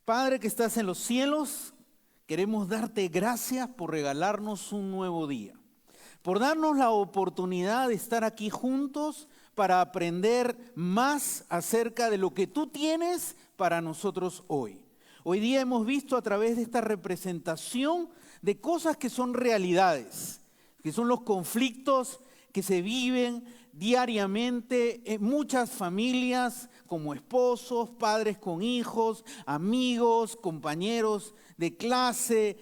Padre que estás en los cielos, queremos darte gracias por regalarnos un nuevo día, por darnos la oportunidad de estar aquí juntos para aprender más acerca de lo que tú tienes para nosotros hoy. Hoy día hemos visto a través de esta representación de cosas que son realidades, que son los conflictos que se viven diariamente en muchas familias, como esposos, padres con hijos, amigos, compañeros de clase.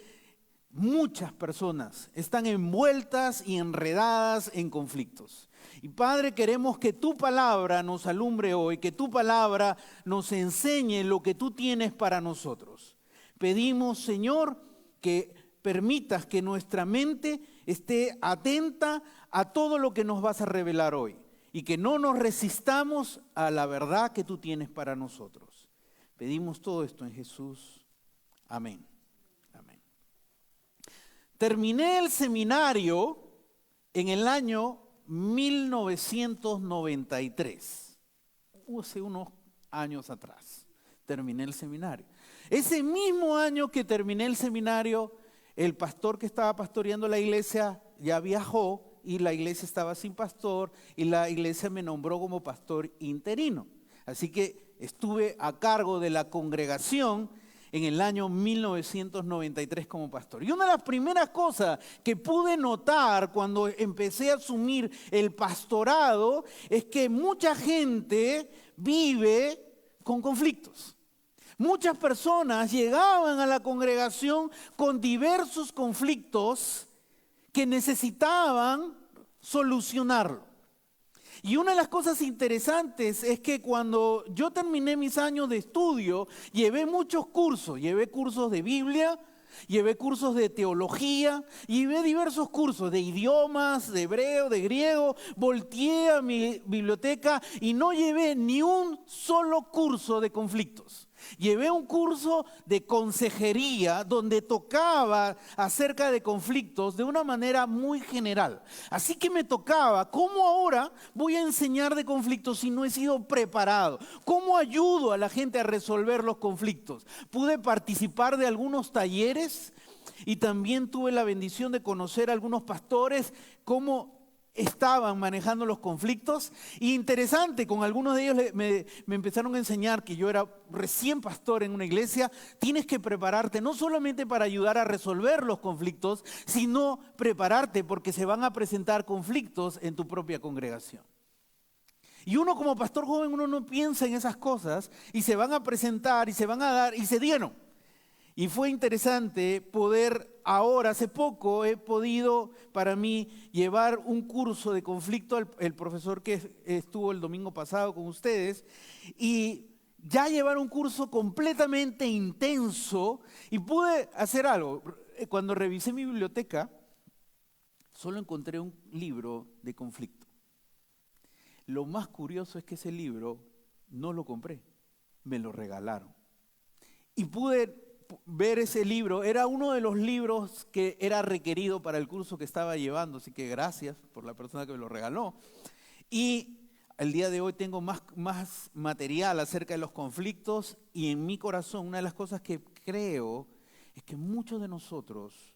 Muchas personas están envueltas y enredadas en conflictos. Y Padre, queremos que tu palabra nos alumbre hoy, que tu palabra nos enseñe lo que tú tienes para nosotros. Pedimos, Señor, que permitas que nuestra mente esté atenta a todo lo que nos vas a revelar hoy y que no nos resistamos a la verdad que tú tienes para nosotros. Pedimos todo esto en Jesús. Amén. Amén. Terminé el seminario en el año 1993, hace unos años atrás. Terminé el seminario. Ese mismo año que terminé el seminario, el pastor que estaba pastoreando la iglesia ya viajó y la iglesia estaba sin pastor y la iglesia me nombró como pastor interino. Así que estuve a cargo de la congregación en el año 1993 como pastor. Y una de las primeras cosas que pude notar cuando empecé a asumir el pastorado es que mucha gente vive con conflictos. Muchas personas llegaban a la congregación con diversos conflictos que necesitaban solucionarlo. Y una de las cosas interesantes es que cuando yo terminé mis años de estudio, llevé muchos cursos. Llevé cursos de Biblia, llevé cursos de teología, llevé diversos cursos de idiomas, de hebreo, de griego. Volteé a mi biblioteca y no llevé ni un solo curso de conflictos. Llevé un curso de consejería donde tocaba acerca de conflictos de una manera muy general. Así que me tocaba, ¿cómo ahora voy a enseñar de conflictos si no he sido preparado? ¿Cómo ayudo a la gente a resolver los conflictos? Pude participar de algunos talleres y también tuve la bendición de conocer a algunos pastores, cómo estaban manejando los conflictos. Y interesante, con algunos de ellos me empezaron a enseñar que yo era recién pastor en una iglesia. Tienes que prepararte no solamente para ayudar a resolver los conflictos, sino prepararte porque se van a presentar conflictos en tu propia congregación. Y uno como pastor joven, uno no piensa en esas cosas y se van a presentar y se van a dar y se dieron. Y fue interesante poder ahora, hace poco, he podido para mí llevar un curso de conflicto, el profesor que estuvo el domingo pasado con ustedes, y ya llevar un curso completamente intenso y pude hacer algo. Cuando revisé mi biblioteca, solo encontré un libro de conflicto. Lo más curioso es que ese libro no lo compré, me lo regalaron. Y pude ver ese libro, era uno de los libros que era requerido para el curso que estaba llevando, así que gracias por la persona que me lo regaló. Y el día de hoy tengo más material acerca de los conflictos y en mi corazón una de las cosas que creo es que muchos de nosotros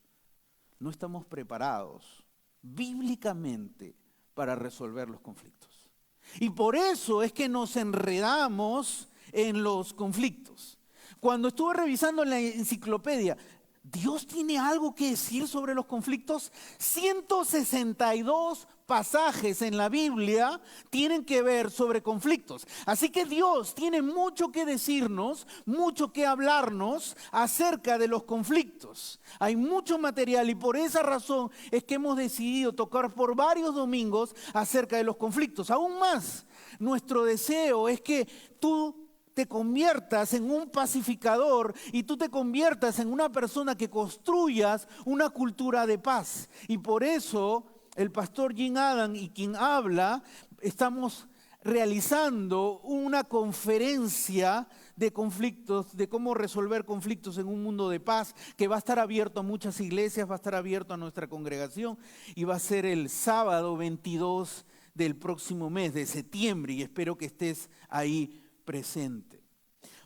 no estamos preparados bíblicamente para resolver los conflictos. Y por eso es que nos enredamos en los conflictos. Cuando estuve revisando en la enciclopedia, ¿Dios tiene algo que decir sobre los conflictos? 162 pasajes en la Biblia tienen que ver sobre conflictos. Así que Dios tiene mucho que decirnos, mucho que hablarnos acerca de los conflictos. Hay mucho material y por esa razón es que hemos decidido tocar por varios domingos acerca de los conflictos. Aún más, nuestro deseo es que tú te conviertas en un pacificador y tú te conviertas en una persona que construyas una cultura de paz. Y por eso el pastor Jim Adams y quien habla, estamos realizando una conferencia de conflictos, de cómo resolver conflictos en un mundo de paz, que va a estar abierto a muchas iglesias, va a estar abierto a nuestra congregación y va a ser el sábado 22 del próximo mes de septiembre y espero que estés ahí presente.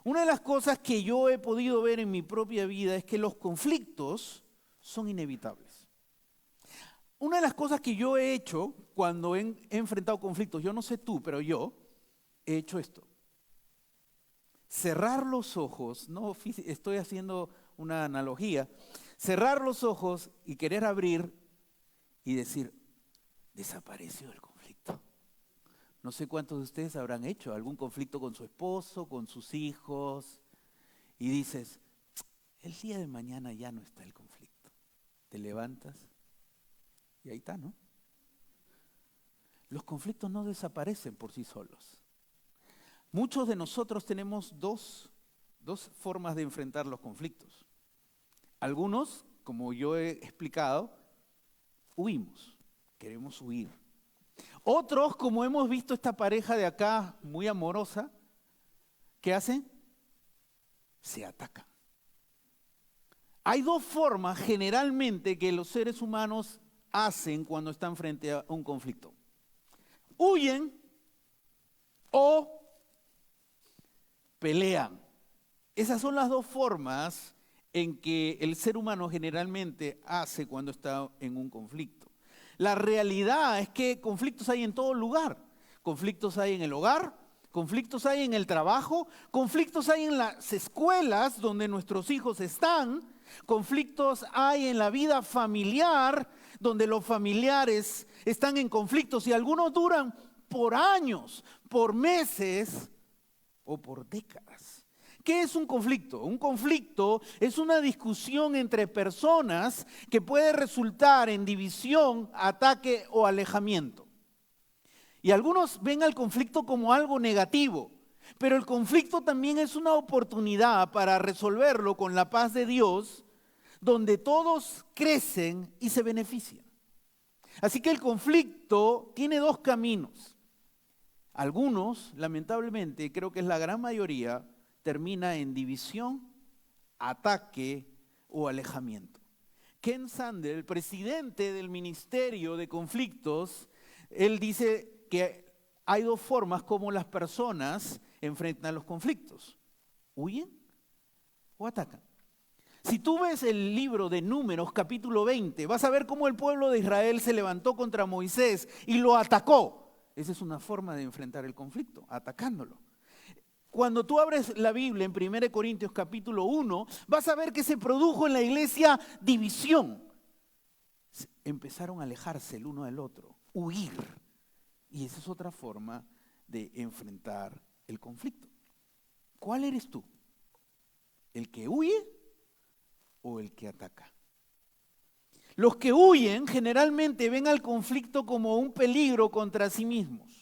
Una de las cosas que yo he podido ver en mi propia vida es que los conflictos son inevitables. Una de las cosas que yo he hecho cuando he enfrentado conflictos, yo no sé tú, pero yo he hecho esto. Cerrar los ojos, no estoy haciendo una analogía, cerrar los ojos y querer abrir y decir, desapareció el conflicto. No sé cuántos de ustedes habrán hecho algún conflicto con su esposo, con sus hijos, y dices, el día de mañana ya no está el conflicto. Te levantas y ahí está, ¿no? Los conflictos no desaparecen por sí solos. Muchos de nosotros tenemos dos formas de enfrentar los conflictos. Algunos, como yo he explicado, huimos, queremos huir. Otros, como hemos visto esta pareja de acá, muy amorosa, ¿qué hacen? Se atacan. Hay dos formas generalmente que los seres humanos hacen cuando están frente a un conflicto. Huyen o pelean. Esas son las dos formas en que el ser humano generalmente hace cuando está en un conflicto. La realidad es que conflictos hay en todo lugar. Conflictos hay en el hogar, conflictos hay en el trabajo, conflictos hay en las escuelas donde nuestros hijos están, conflictos hay en la vida familiar donde los familiares están en conflictos y algunos duran por años, por meses o por décadas. ¿Qué es un conflicto? Un conflicto es una discusión entre personas que puede resultar en división, ataque o alejamiento. Y algunos ven al conflicto como algo negativo, pero el conflicto también es una oportunidad para resolverlo con la paz de Dios, donde todos crecen y se benefician. Así que el conflicto tiene dos caminos. Algunos, lamentablemente, creo que es la gran mayoría, termina en división, ataque o alejamiento. Ken Sander, el presidente del Ministerio de Conflictos, él dice que hay dos formas como las personas enfrentan los conflictos. ¿Huyen o atacan? Si tú ves el libro de Números, capítulo 20, vas a ver cómo el pueblo de Israel se levantó contra Moisés y lo atacó. Esa es una forma de enfrentar el conflicto, atacándolo. Cuando tú abres la Biblia en 1 Corintios capítulo 1, vas a ver que se produjo en la iglesia división. Empezaron a alejarse el uno del otro, huir. Y esa es otra forma de enfrentar el conflicto. ¿Cuál eres tú? ¿El que huye o el que ataca? Los que huyen generalmente ven al conflicto como un peligro contra sí mismos.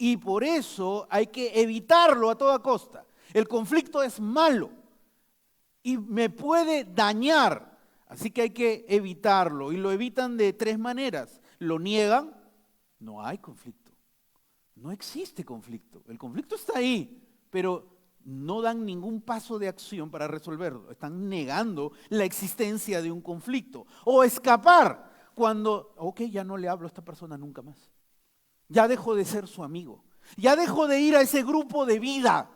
Y por eso hay que evitarlo a toda costa. El conflicto es malo y me puede dañar, así que hay que evitarlo. Y lo evitan de tres maneras. Lo niegan, no hay conflicto. No existe conflicto. El conflicto está ahí, pero no dan ningún paso de acción para resolverlo. Están negando la existencia de un conflicto. O escapar cuando, ok, ya no le hablo a esta persona nunca más. Ya dejo de ser su amigo. Ya dejo de ir a ese grupo de vida.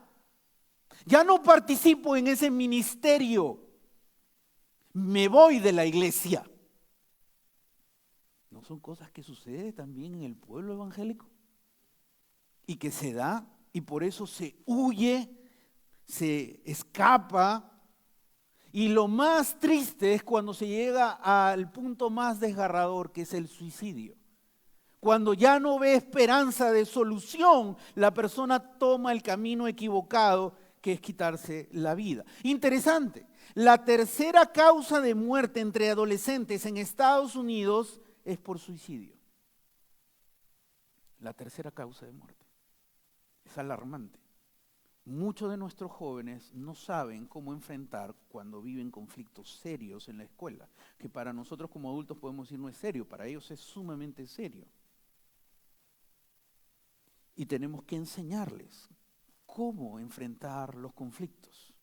Ya no participo en ese ministerio. Me voy de la iglesia. ¿No son cosas que suceden también en el pueblo evangélico? Y que se da y por eso se huye, se escapa. Y lo más triste es cuando se llega al punto más desgarrador, que es el suicidio. Cuando ya no ve esperanza de solución, la persona toma el camino equivocado, que es quitarse la vida. Interesante, la tercera causa de muerte entre adolescentes en Estados Unidos es por suicidio. La tercera causa de muerte. Es alarmante. Muchos de nuestros jóvenes no saben cómo enfrentar cuando viven conflictos serios en la escuela, que para nosotros como adultos podemos decir no es serio, para ellos es sumamente serio. Y tenemos que enseñarles cómo enfrentar los conflictos.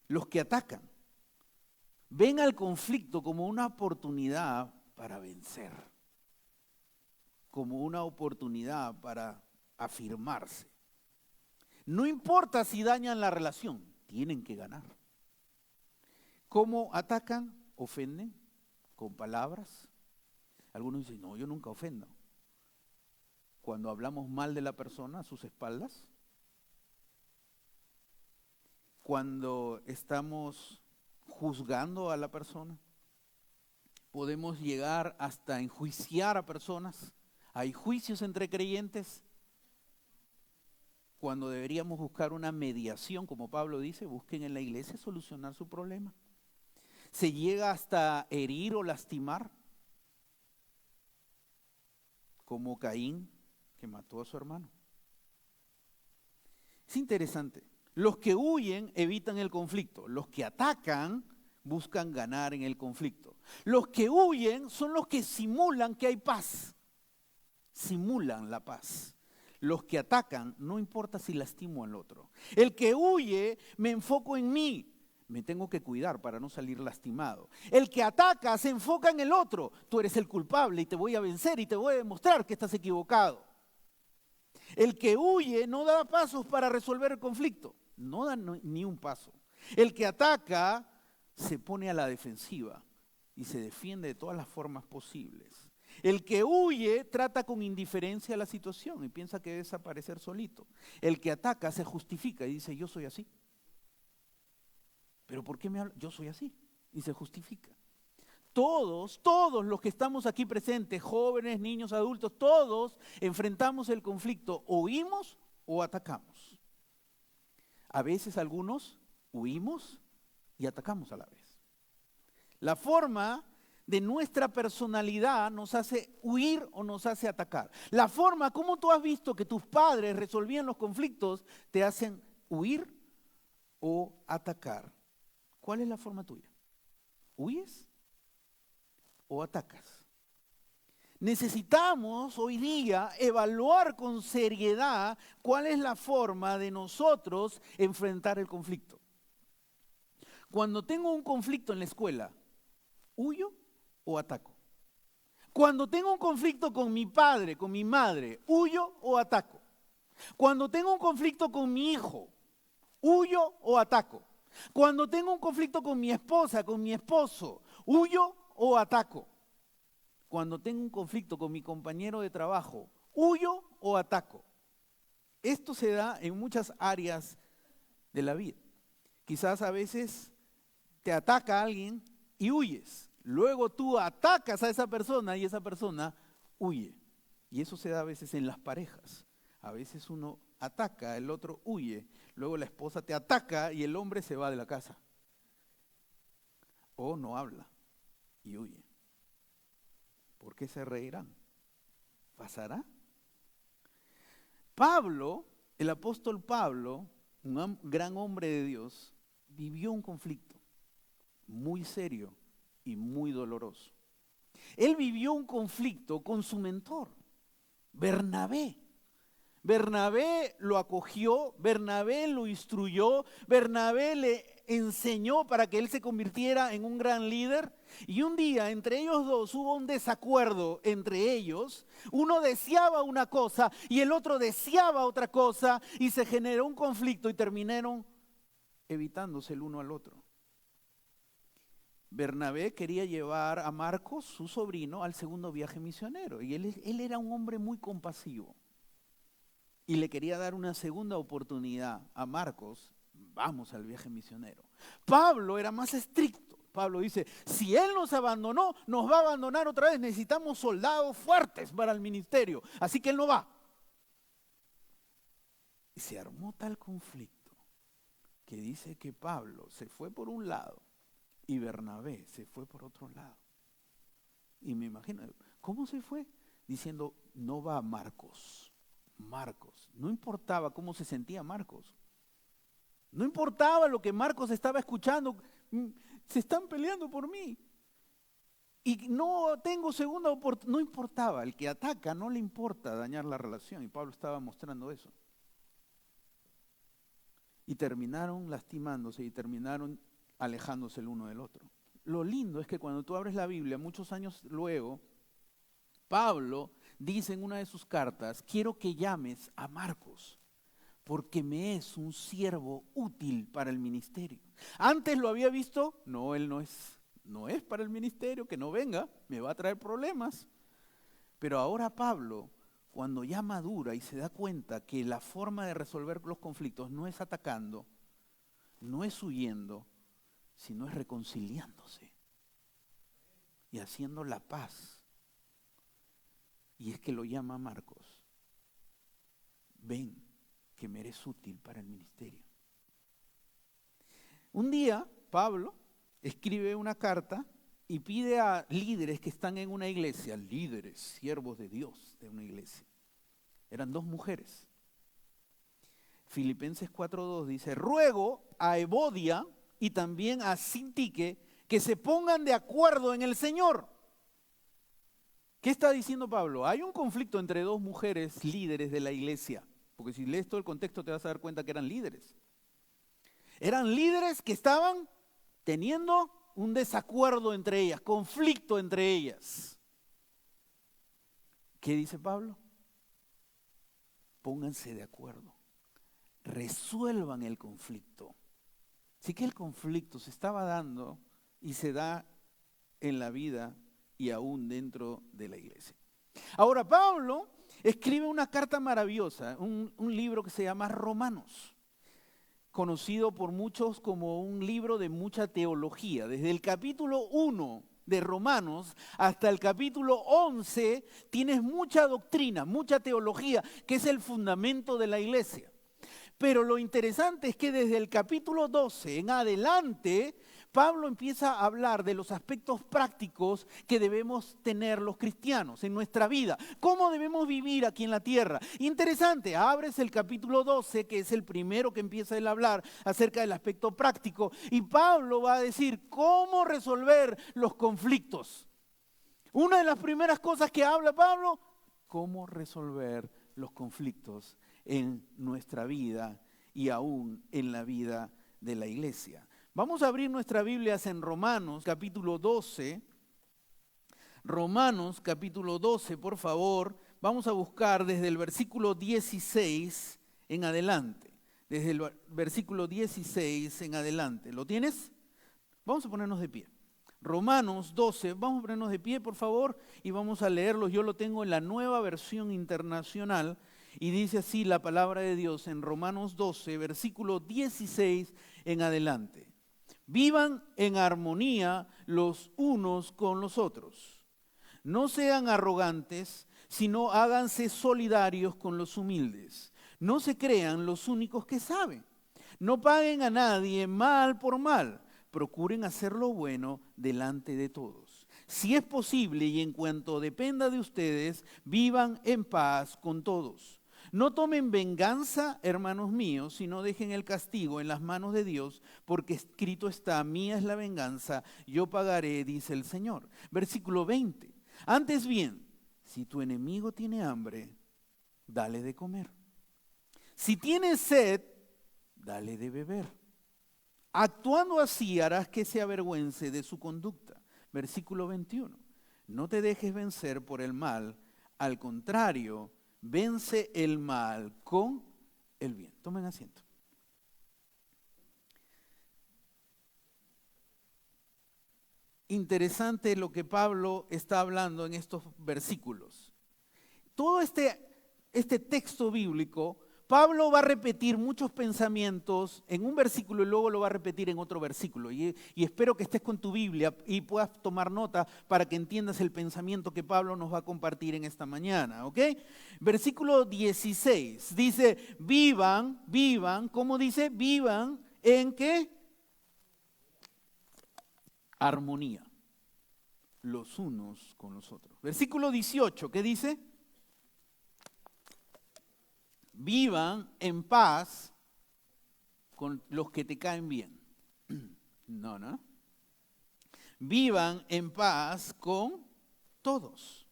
Los que atacan ven al conflicto como una oportunidad para vencer, como una oportunidad para afirmarse. No importa si dañan la relación, tienen que ganar. ¿Cómo atacan? Ofenden con palabras. Algunos dicen, no, yo nunca ofendo. Cuando hablamos mal de la persona a sus espaldas, cuando estamos juzgando a la persona, podemos llegar hasta enjuiciar a personas. Hay juicios entre creyentes cuando deberíamos buscar una mediación, como Pablo dice, busquen en la iglesia solucionar su problema. Se llega hasta herir o lastimar, como Caín, que mató a su hermano. Es interesante. Los que huyen evitan el conflicto. Los que atacan buscan ganar en el conflicto. Los que huyen son los que simulan que hay paz. Simulan la paz. Los que atacan, no importa si lastimo al otro. El que huye, me enfoco en mí. Me tengo que cuidar para no salir lastimado. El que ataca se enfoca en el otro. Tú eres el culpable y te voy a vencer y te voy a demostrar que estás equivocado. El que huye no da pasos para resolver el conflicto. No da ni un paso. El que ataca se pone a la defensiva y se defiende de todas las formas posibles. El que huye trata con indiferencia la situación y piensa que debe desaparecer solito. El que ataca se justifica y dice, yo soy así. ¿Pero por qué me habla? Yo soy así. Y se justifica. Todos los que estamos aquí presentes, jóvenes, niños, adultos, todos enfrentamos el conflicto, o huimos o atacamos. A veces algunos huimos y atacamos a la vez. La forma de nuestra personalidad nos hace huir o nos hace atacar. La forma como tú has visto que tus padres resolvían los conflictos te hacen huir o atacar. ¿Cuál es la forma tuya? ¿Huyes o atacas? Necesitamos hoy día evaluar con seriedad cuál es la forma de nosotros enfrentar el conflicto. Cuando tengo un conflicto en la escuela, ¿huyo o ataco? Cuando tengo un conflicto con mi padre, con mi madre, ¿huyo o ataco? Cuando tengo un conflicto con mi hijo, ¿huyo o ataco? Cuando tengo un conflicto con mi esposa, con mi esposo, ¿huyo o ataco? Cuando tengo un conflicto con mi compañero de trabajo, ¿huyo o ataco? Esto se da en muchas áreas de la vida. Quizás a veces te ataca alguien y huyes. Luego tú atacas a esa persona y esa persona huye. Y eso se da a veces en las parejas. A veces uno ataca, el otro huye. Luego la esposa te ataca y el hombre se va de la casa. O no habla y huye. ¿Por qué se reirán? ¿Pasará? Pablo, el apóstol Pablo, un gran hombre de Dios, vivió un conflicto muy serio y muy doloroso. Él vivió un conflicto con su mentor, Bernabé. Bernabé lo acogió, Bernabé lo instruyó, Bernabé le enseñó para que él se convirtiera en un gran líder. Y un día entre ellos dos hubo un desacuerdo entre ellos. Uno deseaba una cosa y el otro deseaba otra cosa y se generó un conflicto y terminaron evitándose el uno al otro. Bernabé quería llevar a Marcos, su sobrino, al segundo viaje misionero y él era un hombre muy compasivo. Y le quería dar una segunda oportunidad a Marcos, vamos al viaje misionero. Pablo era más estricto. Pablo dice, si él nos abandonó, nos va a abandonar otra vez. Necesitamos soldados fuertes para el ministerio, así que él no va. Y se armó tal conflicto que dice que Pablo se fue por un lado y Bernabé se fue por otro lado. Y me imagino, ¿cómo se fue? Diciendo, no va Marcos. Marcos, no importaba cómo se sentía Marcos, no importaba lo que Marcos estaba escuchando, se están peleando por mí y no tengo segunda oportunidad, no importaba, el que ataca no le importa dañar la relación y Pablo estaba mostrando eso. Y terminaron lastimándose y terminaron alejándose el uno del otro. Lo lindo es que cuando tú abres la Biblia, muchos años luego, Pablo dice en una de sus cartas, quiero que llames a Marcos, porque me es un siervo útil para el ministerio. Antes lo había visto, no, él no es para el ministerio, que no venga, me va a traer problemas. Pero ahora Pablo, cuando ya madura y se da cuenta que la forma de resolver los conflictos no es atacando, no es huyendo, sino es reconciliándose y haciendo la paz. Y es que lo llama Marcos. Ven, que me eres útil para el ministerio. Un día, Pablo escribe una carta y pide a líderes que están en una iglesia, líderes, siervos de Dios de una iglesia. Eran 2 mujeres. Filipenses 4:2 dice, ruego a Evodia y también a Sintique que se pongan de acuerdo en el Señor. ¿Qué está diciendo Pablo? Hay un conflicto entre 2 mujeres líderes de la iglesia. Porque si lees todo el contexto te vas a dar cuenta que eran líderes. Eran líderes que estaban teniendo un desacuerdo entre ellas, conflicto entre ellas. ¿Qué dice Pablo? Pónganse de acuerdo, resuelvan el conflicto. Así que el conflicto se estaba dando y se da en la vida y aún dentro de la iglesia. Ahora Pablo escribe una carta maravillosa, un libro que se llama Romanos, conocido por muchos como un libro de mucha teología. Desde el capítulo 1 de Romanos hasta el capítulo 11 tienes mucha doctrina, mucha teología, que es el fundamento de la iglesia. Pero lo interesante es que desde el capítulo 12 en adelante, Pablo empieza a hablar de los aspectos prácticos que debemos tener los cristianos en nuestra vida. ¿Cómo debemos vivir aquí en la tierra? Interesante, abres el capítulo 12, que es el primero que empieza a hablar acerca del aspecto práctico, y Pablo va a decir cómo resolver los conflictos. Una de las primeras cosas que habla Pablo, cómo resolver los conflictos en nuestra vida y aún en la vida de la iglesia. Vamos a abrir nuestras Biblias en Romanos capítulo 12. Romanos capítulo 12, por favor. Vamos a buscar desde el versículo 16 en adelante. Desde el versículo 16 en adelante. ¿Lo tienes? Vamos a ponernos de pie. Romanos 12, vamos a ponernos de pie, por favor, y vamos a leerlos. Yo lo tengo en la Nueva Versión Internacional y dice así la palabra de Dios en Romanos 12, versículo 16 en adelante. Vivan en armonía los unos con los otros. No sean arrogantes, sino háganse solidarios con los humildes. No se crean los únicos que saben. No paguen a nadie mal por mal. Procuren hacer lo bueno delante de todos. Si es posible y en cuanto dependa de ustedes, vivan en paz con todos. No tomen venganza, hermanos míos, sino dejen el castigo en las manos de Dios, porque escrito está, mía es la venganza, yo pagaré, dice el Señor. Versículo 20. Antes bien, si tu enemigo tiene hambre, dale de comer. Si tiene sed, dale de beber. Actuando así harás que se avergüence de su conducta. Versículo 21. No te dejes vencer por el mal, al contrario, vence el mal con el bien. Tomen asiento. Interesante lo que Pablo está hablando en estos versículos. Todo este texto bíblico, Pablo va a repetir muchos pensamientos en un versículo y luego lo va a repetir en otro versículo. Y espero que estés con tu Biblia y puedas tomar nota para que entiendas el pensamiento que Pablo nos va a compartir en esta mañana, ¿ok? Versículo 16 dice, vivan, ¿cómo dice? Vivan en ¿qué? Armonía, los unos con los otros. Versículo 18, ¿qué dice? Vivan en paz con los que te caen bien. No. Vivan en paz con todos.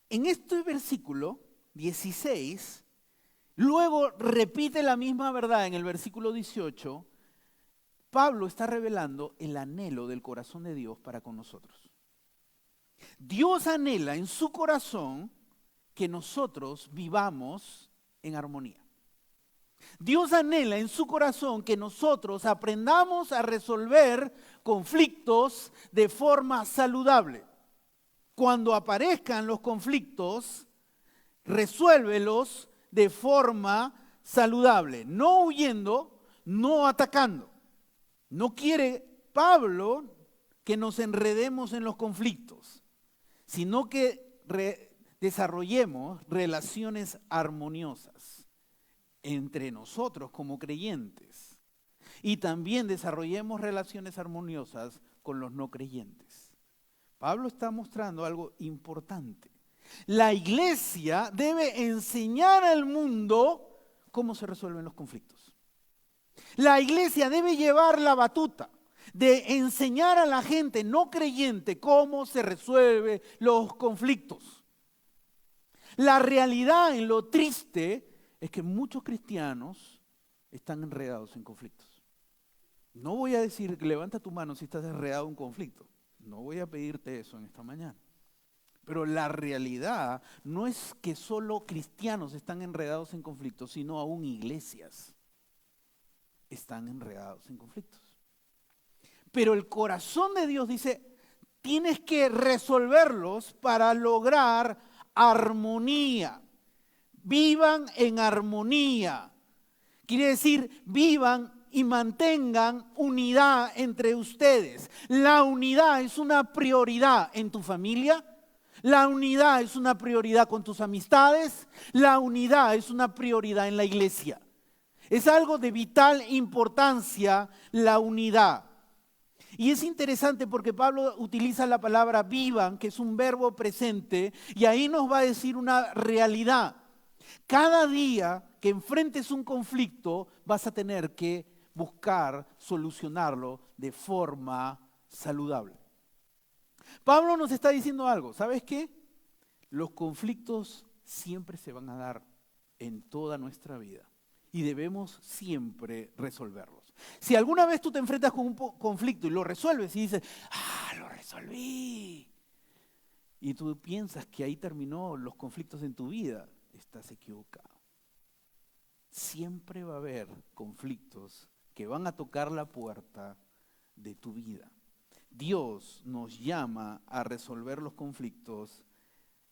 En este versículo 16, luego repite la misma verdad en el versículo 18. Pablo está revelando el anhelo del corazón de Dios para con nosotros. Dios anhela en su corazón que nosotros vivamos en armonía. Dios anhela en su corazón que nosotros aprendamos a resolver conflictos de forma saludable. Cuando aparezcan los conflictos, resuélvelos de forma saludable, no huyendo, no atacando. No quiere Pablo que nos enredemos en los conflictos, sino que desarrollemos relaciones armoniosas entre nosotros como creyentes y también desarrollemos relaciones armoniosas con los no creyentes. Pablo está mostrando algo importante. La iglesia debe enseñar al mundo cómo se resuelven los conflictos. La iglesia debe llevar la batuta de enseñar a la gente no creyente cómo se resuelven los conflictos. La realidad en lo triste es que muchos cristianos están enredados en conflictos. No voy a decir, levanta tu mano si estás enredado en un conflicto. No voy a pedirte eso en esta mañana. Pero la realidad no es que solo cristianos están enredados en conflictos, sino aún iglesias están enredados en conflictos. Pero el corazón de Dios dice, tienes que resolverlos para lograr armonía. Vivan en armonía. Quiere decir, vivan y mantengan unidad entre ustedes. La unidad es una prioridad en tu familia. La unidad es una prioridad con tus amistades. La unidad es una prioridad en la iglesia. Es algo de vital importancia la unidad. Y es interesante porque Pablo utiliza la palabra vivan, que es un verbo presente, y ahí nos va a decir una realidad. Cada día que enfrentes un conflicto vas a tener que buscar solucionarlo de forma saludable. Pablo nos está diciendo algo, ¿sabes qué? Los conflictos siempre se van a dar en toda nuestra vida y debemos siempre resolverlos. Si alguna vez tú te enfrentas con un conflicto y lo resuelves y dices, lo resolví, y tú piensas que ahí terminó los conflictos en tu vida, estás equivocado. Siempre va a haber conflictos que van a tocar la puerta de tu vida. Dios nos llama a resolver los conflictos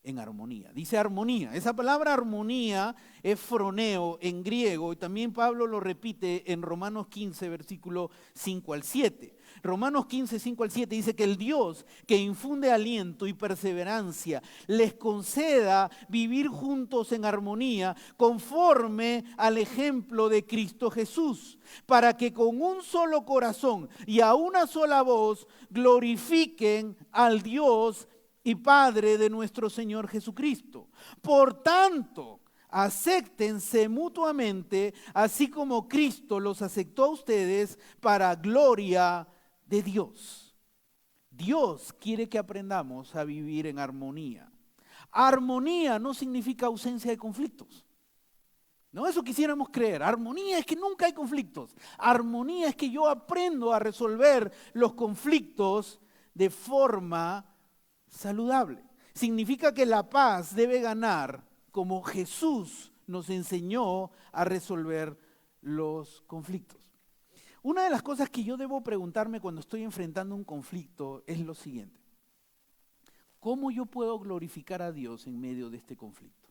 en armonía. Dice armonía. Esa palabra armonía es froneo en griego y también Pablo lo repite en Romanos 15, versículo 5 al 7. Romanos 15, 5 al 7 dice que el Dios que infunde aliento y perseverancia les conceda vivir juntos en armonía conforme al ejemplo de Cristo Jesús, para que con un solo corazón y a una sola voz glorifiquen al Dios y Padre de nuestro Señor Jesucristo. Por tanto, acéptense mutuamente, así como Cristo los aceptó a ustedes para gloria de Dios. Dios quiere que aprendamos a vivir en armonía. Armonía no significa ausencia de conflictos. No, eso quisiéramos creer. Armonía es que nunca hay conflictos. Armonía es que yo aprendo a resolver los conflictos de forma saludable. Significa que la paz debe ganar como Jesús nos enseñó a resolver los conflictos. Una de las cosas que yo debo preguntarme cuando estoy enfrentando un conflicto es lo siguiente: ¿cómo yo puedo glorificar a Dios en medio de este conflicto?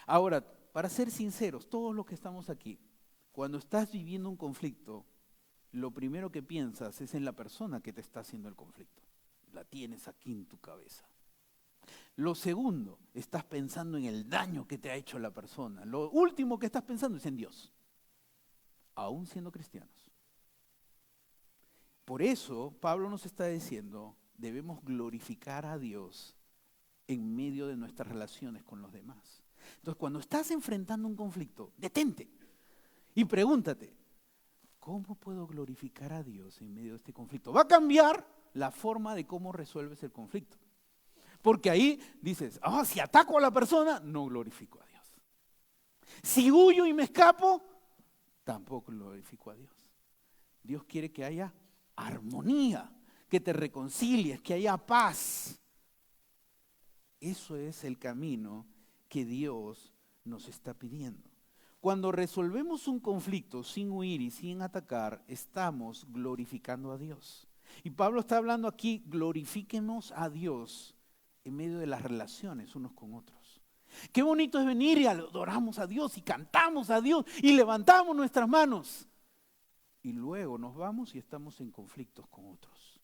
Ahora, para ser sinceros, todos los que estamos aquí, cuando estás viviendo un conflicto, lo primero que piensas es en la persona que te está haciendo el conflicto. La tienes aquí en tu cabeza. Lo segundo, estás pensando en el daño que te ha hecho la persona. Lo último que estás pensando es en Dios, aún siendo cristianos. Por eso, Pablo nos está diciendo, debemos glorificar a Dios en medio de nuestras relaciones con los demás. Entonces, cuando estás enfrentando un conflicto, detente y pregúntate, ¿cómo puedo glorificar a Dios en medio de este conflicto? Va a cambiar la forma de cómo resuelves el conflicto. Porque ahí dices, si ataco a la persona, no glorifico a Dios. Si huyo y me escapo, tampoco glorifico a Dios. Dios quiere que haya armonía, que te reconcilies, que haya paz. Eso es el camino que Dios nos está pidiendo. Cuando resolvemos un conflicto sin huir y sin atacar, estamos glorificando a Dios. Y Pablo está hablando aquí, glorifíquenos a Dios en medio de las relaciones unos con otros. Qué bonito es venir y adoramos a Dios y cantamos a Dios y levantamos nuestras manos. Y luego nos vamos y estamos en conflictos con otros.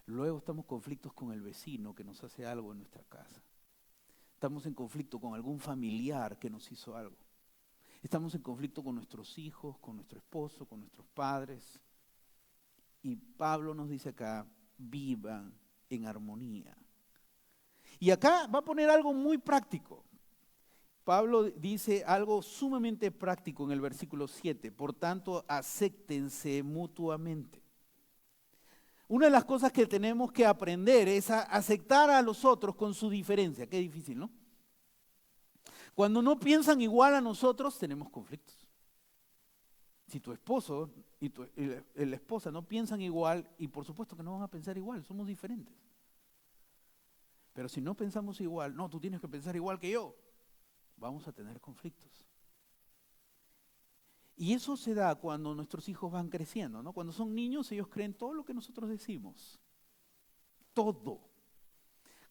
Luego estamos en conflictos con el vecino que nos hace algo en nuestra casa. Estamos en conflicto con algún familiar que nos hizo algo. Estamos en conflicto con nuestros hijos, con nuestro esposo, con nuestros padres. Y Pablo nos dice acá, vivan en armonía. Y acá va a poner algo muy práctico. Pablo dice algo sumamente práctico en el versículo 7. Por tanto, acéptense mutuamente. Una de las cosas que tenemos que aprender es a aceptar a los otros con su diferencia. Qué difícil, ¿no? Cuando no piensan igual a nosotros, tenemos conflictos. Si tu esposo y la esposa no piensan igual, y por supuesto que no van a pensar igual, somos diferentes. Pero si no pensamos igual, no, tú tienes que pensar igual que yo, vamos a tener conflictos. Y eso se da cuando nuestros hijos van creciendo, ¿no? Cuando son niños, ellos creen todo lo que nosotros decimos. Todo.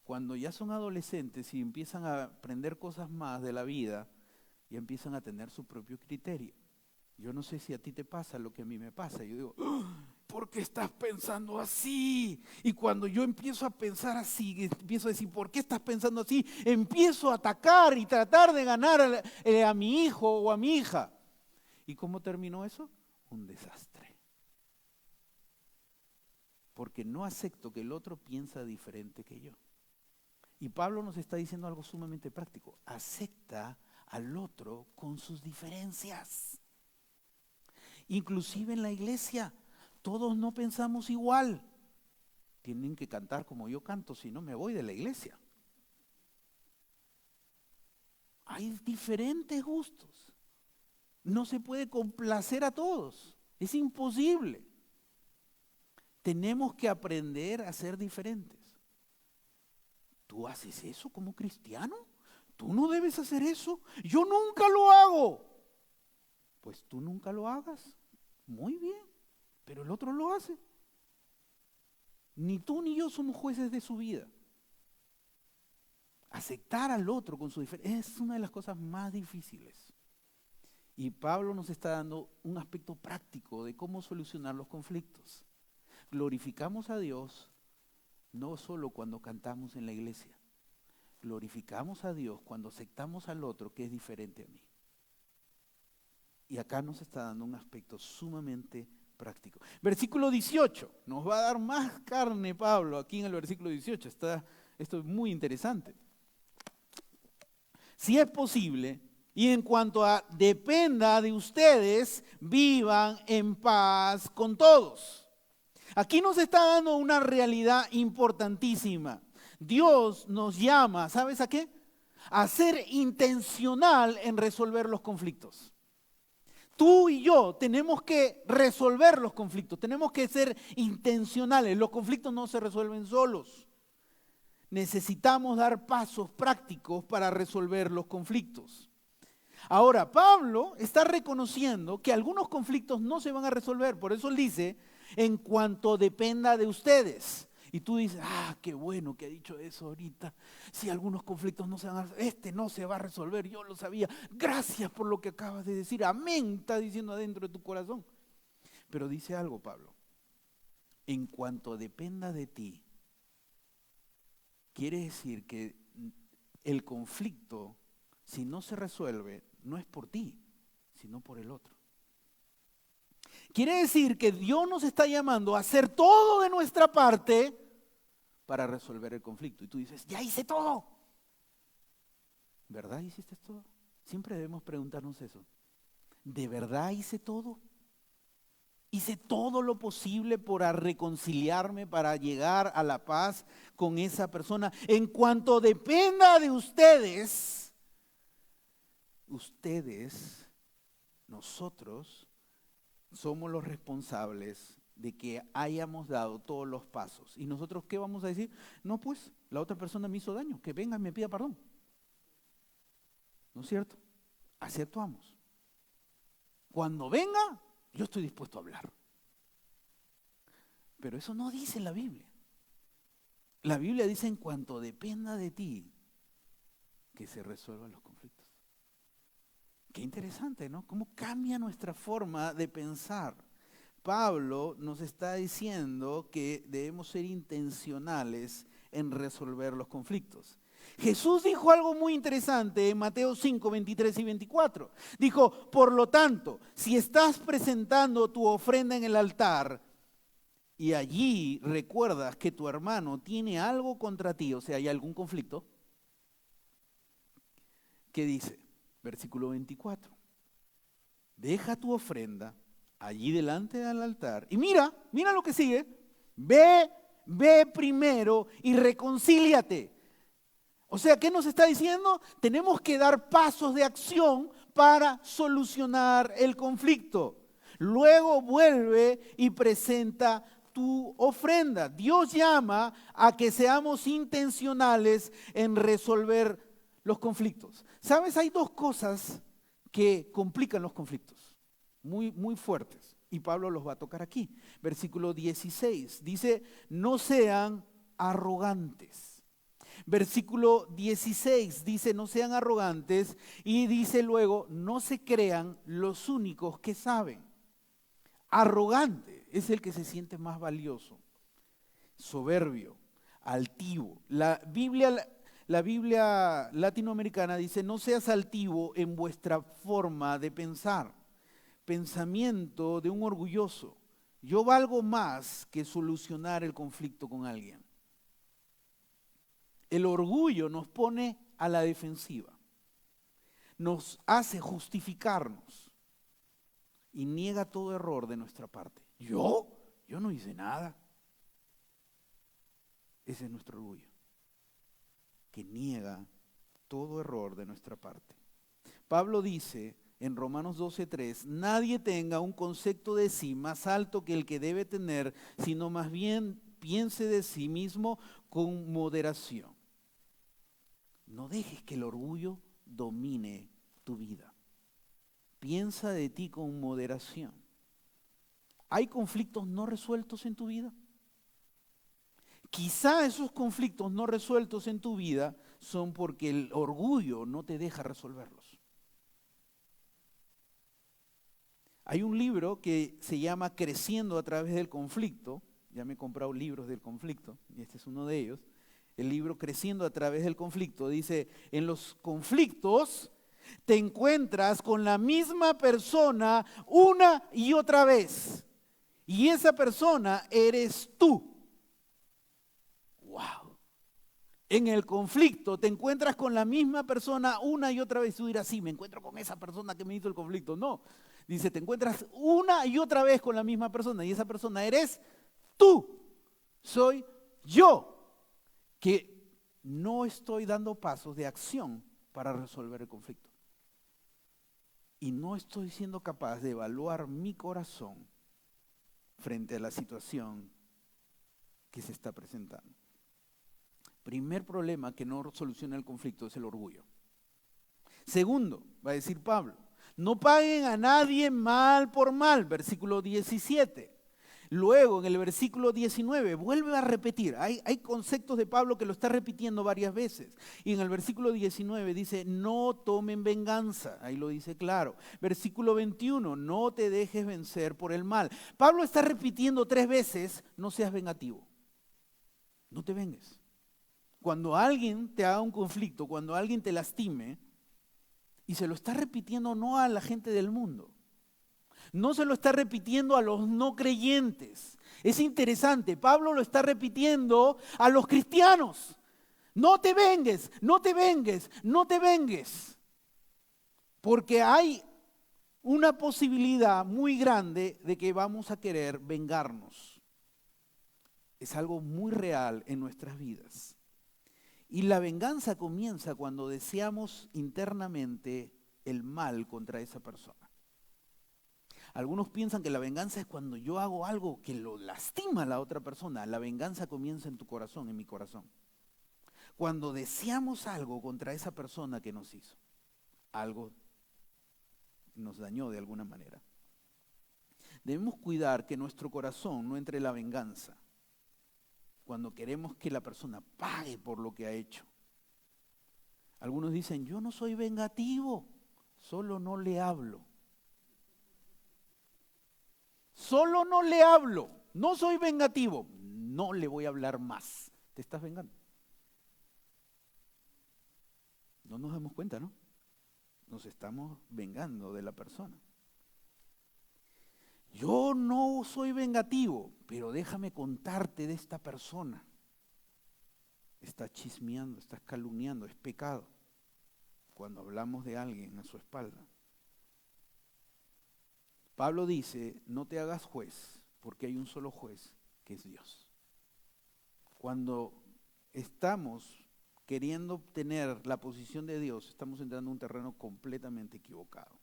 Cuando ya son adolescentes y empiezan a aprender cosas más de la vida, y empiezan a tener su propio criterio. Yo no sé si a ti te pasa lo que a mí me pasa. Yo digo, ¿por qué estás pensando así? Y cuando yo empiezo a pensar así, empiezo a decir, ¿por qué estás pensando así? Empiezo a atacar y tratar de ganar a mi hijo o a mi hija. ¿Y cómo terminó eso? Un desastre. Porque no acepto que el otro piensa diferente que yo. Y Pablo nos está diciendo algo sumamente práctico. Acepta al otro con sus diferencias. Inclusive en la iglesia, todos no pensamos igual. Tienen que cantar como yo canto, si no me voy de la iglesia. Hay diferentes gustos. No se puede complacer a todos. Es imposible. Tenemos que aprender a ser diferentes. ¿Tú haces eso como cristiano? Tú no debes hacer eso. Yo nunca lo hago. Pues tú nunca lo hagas. Muy bien, pero el otro lo hace. Ni tú ni yo somos jueces de su vida. Aceptar al otro con su diferencia es una de las cosas más difíciles. Y Pablo nos está dando un aspecto práctico de cómo solucionar los conflictos. Glorificamos a Dios no solo cuando cantamos en la iglesia. Glorificamos a Dios cuando aceptamos al otro que es diferente a mí. Y acá nos está dando un aspecto sumamente práctico. Versículo 18, nos va a dar más carne Pablo aquí en el versículo 18. Esto es muy interesante. Si es posible, y en cuanto a dependa de ustedes, vivan en paz con todos. Aquí nos está dando una realidad importantísima. Dios nos llama, ¿sabes a qué? A ser intencional en resolver los conflictos. Tú y yo tenemos que resolver los conflictos, tenemos que ser intencionales. Los conflictos no se resuelven solos. Necesitamos dar pasos prácticos para resolver los conflictos. Ahora, Pablo está reconociendo que algunos conflictos no se van a resolver, por eso él dice, en cuanto dependa de ustedes. Y tú dices, qué bueno que ha dicho eso ahorita. Si algunos conflictos no se van a resolver, este no se va a resolver, yo lo sabía. Gracias por lo que acabas de decir, amén, está diciendo adentro de tu corazón. Pero dice algo, Pablo, en cuanto dependa de ti, quiere decir que el conflicto, si no se resuelve, no es por ti, sino por el otro. Quiere decir que Dios nos está llamando a hacer todo de nuestra parte para resolver el conflicto. Y tú dices, ya hice todo. ¿Verdad hiciste todo? Siempre debemos preguntarnos eso. ¿De verdad hice todo? Hice todo lo posible para reconciliarme, para llegar a la paz con esa persona. En cuanto dependa de ustedes, nosotros somos los responsables de que hayamos dado todos los pasos. ¿Y nosotros qué vamos a decir? No, pues, la otra persona me hizo daño, que venga y me pida perdón. ¿No es cierto? así actuamos. Cuando venga, yo estoy dispuesto a hablar. Pero eso no dice la Biblia. La Biblia dice: en cuanto dependa de ti, que se resuelvan los conflictos. Qué interesante, ¿no? Cómo cambia nuestra forma de pensar. Pablo nos está diciendo que debemos ser intencionales en resolver los conflictos. Jesús dijo algo muy interesante en Mateo 5, 23 y 24. Dijo: por lo tanto, si estás presentando tu ofrenda en el altar y allí recuerdas que tu hermano tiene algo contra ti, o sea, hay algún conflicto, ¿qué dice? Versículo 24. Deja tu ofrenda allí delante del altar y mira lo que sigue. Ve primero y reconcíliate. O sea, ¿qué nos está diciendo? Tenemos que dar pasos de acción para solucionar el conflicto. Luego vuelve y presenta tu ofrenda. Dios llama a que seamos intencionales en resolver los conflictos. ¿Sabes? Hay dos cosas que complican los conflictos, muy, muy fuertes. Y Pablo los va a tocar aquí. Versículo 16 dice: no sean arrogantes. Versículo 16 dice: no sean arrogantes. Y dice luego: no se crean los únicos que saben. Arrogante es el que se siente más valioso, soberbio, altivo. La Biblia latinoamericana dice: no seas altivo en vuestra forma de pensar. Pensamiento de un orgulloso. Yo valgo más que solucionar el conflicto con alguien. El orgullo nos pone a la defensiva, nos hace justificarnos y niega todo error de nuestra parte. Yo no hice nada. Ese es nuestro orgullo, que niega todo error de nuestra parte. Pablo dice en Romanos 12:3: nadie tenga un concepto de sí más alto que el que debe tener, sino más bien piense de sí mismo con moderación. No dejes que el orgullo domine tu vida. Piensa de ti con moderación. ¿Hay conflictos no resueltos en tu vida? Quizá esos conflictos no resueltos en tu vida son porque el orgullo no te deja resolverlos. Hay un libro que se llama Creciendo a través del conflicto. Ya me he comprado libros del conflicto y este es uno de ellos. El libro Creciendo a través del conflicto dice: en los conflictos te encuentras con la misma persona una y otra vez. Y esa persona eres tú. ¡Wow! En el conflicto te encuentras con la misma persona una y otra vez. Tú dirás: sí, me encuentro con esa persona que me hizo el conflicto. No, dice: te encuentras una y otra vez con la misma persona y esa persona eres tú. Soy yo, que no estoy dando pasos de acción para resolver el conflicto. Y no estoy siendo capaz de evaluar mi corazón frente a la situación que se está presentando. Primer problema que no soluciona el conflicto es el orgullo. Segundo, va a decir Pablo: no paguen a nadie mal por mal, versículo 17. Luego, en el versículo 19, vuelve a repetir. Hay conceptos de Pablo que lo está repitiendo varias veces. Y en el versículo 19 dice: no tomen venganza. Ahí lo dice claro. Versículo 21, no te dejes vencer por el mal. Pablo está repitiendo 3 veces: no seas vengativo. No te vengues. Cuando alguien te haga un conflicto, cuando alguien te lastime, y se lo está repitiendo no a la gente del mundo, no se lo está repitiendo a los no creyentes. Es interesante, Pablo lo está repitiendo a los cristianos. No te vengues, no te vengues, no te vengues. Porque hay una posibilidad muy grande de que vamos a querer vengarnos. Es algo muy real en nuestras vidas. Y la venganza comienza cuando deseamos internamente el mal contra esa persona. Algunos piensan que la venganza es cuando yo hago algo que lo lastima a la otra persona. La venganza comienza en tu corazón, en mi corazón. Cuando deseamos algo contra esa persona que nos hizo algo nos dañó de alguna manera. Debemos cuidar que nuestro corazón no entre en la venganza cuando queremos que la persona pague por lo que ha hecho. Algunos dicen, yo no soy vengativo, solo no le hablo. Solo no le hablo, no soy vengativo, no le voy a hablar más. Te estás vengando. No nos damos cuenta, ¿no? Nos estamos vengando de la persona. Yo no soy vengativo, pero déjame contarte de esta persona. Estás chismeando, estás calumniando, es pecado cuando hablamos de alguien a su espalda. Pablo dice, no te hagas juez, porque hay un solo juez, que es Dios. Cuando estamos queriendo obtener la posición de Dios, estamos entrando en un terreno completamente equivocado.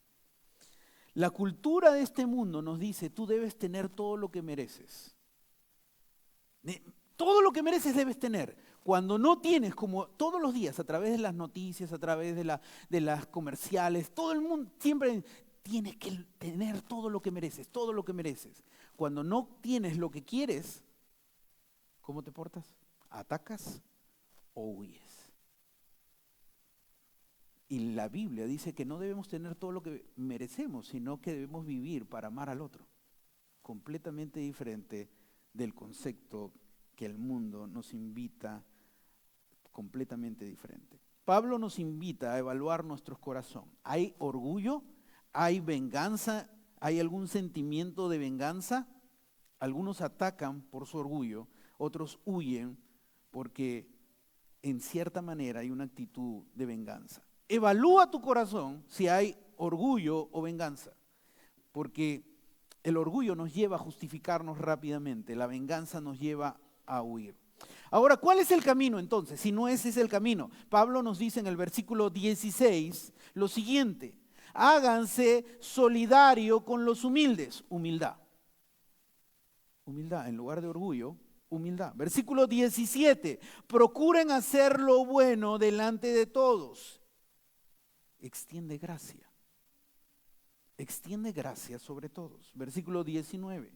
La cultura de este mundo nos dice, tú debes tener todo lo que mereces. Todo lo que mereces debes tener. Cuando no tienes, como todos los días, a través de las noticias, a través de las comerciales, todo el mundo siempre tienes que tener todo lo que mereces, todo lo que mereces. Cuando no tienes lo que quieres, ¿cómo te portas? ¿Atacas o huyes? Y la Biblia dice que no debemos tener todo lo que merecemos, sino que debemos vivir para amar al otro. Completamente diferente del concepto que el mundo nos invita, completamente diferente. Pablo nos invita a evaluar nuestro corazón. ¿Hay orgullo? ¿Hay venganza? ¿Hay algún sentimiento de venganza? Algunos atacan por su orgullo, otros huyen porque en cierta manera hay una actitud de venganza. Evalúa tu corazón si hay orgullo o venganza, porque el orgullo nos lleva a justificarnos rápidamente, la venganza nos lleva a huir. Ahora, ¿cuál es el camino entonces? Si no ese es el camino. Pablo nos dice en el versículo 16 lo siguiente: háganse solidario con los humildes. Humildad. Humildad, en lugar de orgullo, humildad. Versículo 17, procuren hacer lo bueno delante de todos. Extiende gracia. Extiende gracia sobre todos. Versículo 19,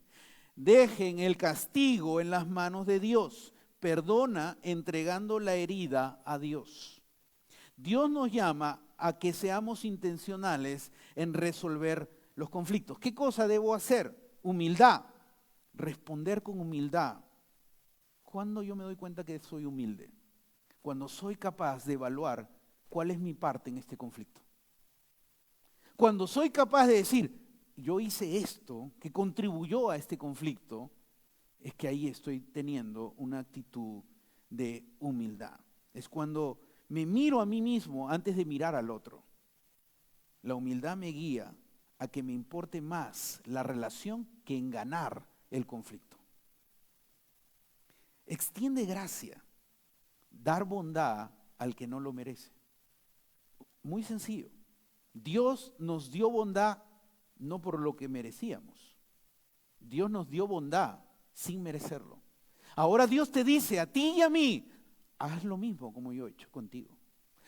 dejen el castigo en las manos de Dios. Perdona entregando la herida a Dios. Dios nos llama a que seamos intencionales en resolver los conflictos. ¿Qué cosa debo hacer? Humildad. Responder con humildad. ¿Cuándo yo me doy cuenta que soy humilde? Cuando soy capaz de evaluar cuál es mi parte en este conflicto. Cuando soy capaz de decir, yo hice esto que contribuyó a este conflicto, es que ahí estoy teniendo una actitud de humildad. Es cuando me miro a mí mismo antes de mirar al otro. La humildad me guía a que me importe más la relación que en ganar el conflicto. Extiende gracia, dar bondad al que no lo merece. Muy sencillo. Dios nos dio bondad no por lo que merecíamos. Dios nos dio bondad sin merecerlo. Ahora Dios te dice a ti y a mí, haz lo mismo como yo he hecho contigo.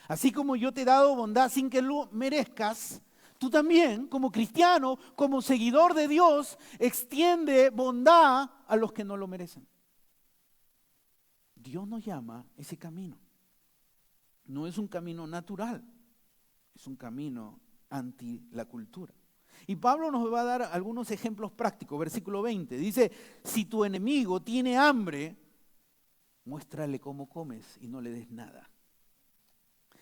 Así como yo te he dado bondad sin que lo merezcas, tú también, como cristiano, como seguidor de Dios, extiende bondad a los que no lo merecen. Dios nos llama a ese camino. No es un camino natural, es un camino anti la cultura. Y Pablo nos va a dar algunos ejemplos prácticos. Versículo 20 dice, si tu enemigo tiene hambre, muéstrale cómo comes y no le des nada.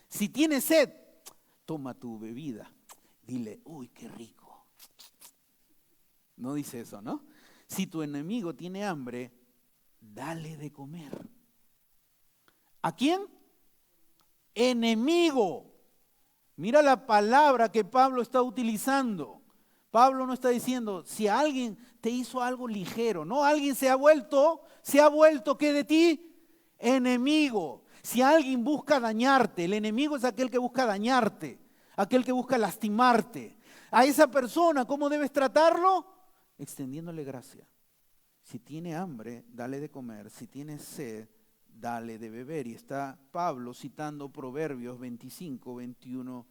Si tiene sed, toma tu bebida. Dile, uy, qué rico. No dice eso, ¿no? Si tu enemigo tiene hambre, dale de comer. ¿A quién? Enemigo. Mira la palabra que Pablo está utilizando. Pablo no está diciendo, si alguien te hizo algo ligero, no, alguien se ha vuelto, ¿qué de ti? Enemigo. Si alguien busca dañarte, el enemigo es aquel que busca dañarte, aquel que busca lastimarte. A esa persona, ¿cómo debes tratarlo? Extendiéndole gracia. Si tiene hambre, dale de comer. Si tiene sed, dale de beber. Y está Pablo citando Proverbios 25, 21